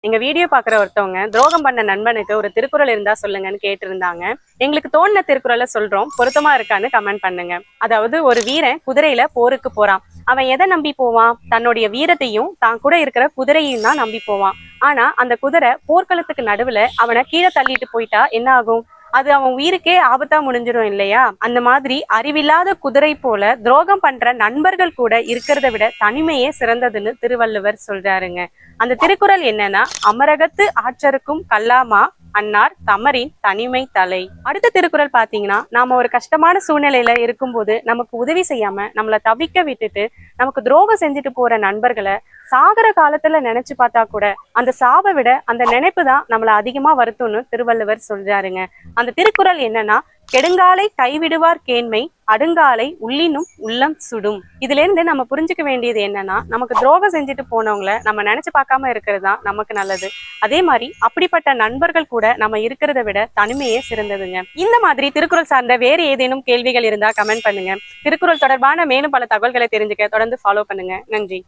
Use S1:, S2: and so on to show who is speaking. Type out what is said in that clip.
S1: எங்க வீடியோ பாக்குற ஒருத்தவங்க துரோகம் பண்ண நண்பனுக்கு ஒரு திருக்குறள் இருந்தா சொல்லுங்கன்னு கேட்டிருந்தாங்க. எங்களுக்கு தோணுன திருக்குறளை சொல்றோம், பொருத்தமா இருக்கான்னு கமெண்ட் பண்ணுங்க. அதாவது, ஒரு வீரன் குதிரையில போருக்கு போறான். அவன் எதை நம்பி போவான்? தன்னுடைய வீரத்தையும் தான் கூட இருக்கிற குதிரையும் தான் நம்பி போவான். ஆனா அந்த குதிரை போர்க்களத்துக்கு நடுவுல அவனை கீழே தள்ளிட்டு போயிட்டா என்ன ஆகும்? அது அவன் உயிருக்கே ஆபத்தா முடிஞ்சிடும் இல்லையா? அந்த மாதிரி அறிவில்லாத குதிரை போல துரோகம் பண்ற நண்பர்கள் கூட இருக்கிறத விட தனிமையே சிறந்ததுன்னு திருவள்ளுவர் சொல்றாருங்க. அந்த திருக்குறள் என்னன்னா, அமரகத்து ஆற்றருக்கும் கல்லாமா அன்னார் தமரின் தனிமை தலை. அடுத்த திருக்குறள் பாத்தீங்கன்னா, நாம ஒரு கஷ்டமான சூழ்நிலையில இருக்கும்போது நமக்கு உதவி செய்யாம நம்மளை தவிக்க விட்டுட்டு நமக்கு துரோகம் செஞ்சுட்டு போற நண்பர்களை சாகர காலத்துல நினைச்சு பார்த்தா கூட அந்த சாவை விட அந்த நினைப்பு தான் நம்மள அதிகமா வருத்தும்னு திருவள்ளுவர் சொல்றாருங்க. அந்த திருக்குறள் என்னன்னா, கெடுங்காலை கைவிடுவார் கேண்மை அடுங்காலை உள்ளினும் உள்ளம் சுடும். இதுல இருந்து நம்ம புரிஞ்சுக்க வேண்டியது என்னன்னா, நமக்கு துரோகம் செஞ்சுட்டு போனவங்கள நம்ம நினைச்சு பார்க்காம இருக்கிறது தான் நமக்கு நல்லது. அதே மாதிரி அப்படிப்பட்ட நண்பர்கள் கூட நம்ம இருக்கிறத விட தனிமையே சிறந்ததுங்க. இந்த மாதிரி திருக்குறள் சார்ந்த வேறு ஏதேனும் கேள்விகள் இருந்தா கமெண்ட் பண்ணுங்க. திருக்குறள் தொடர்பான மேலும் பல தகவல்களை தெரிஞ்சுக்க தொடர்ந்து ஃபாலோ பண்ணுங்க. நன்றி.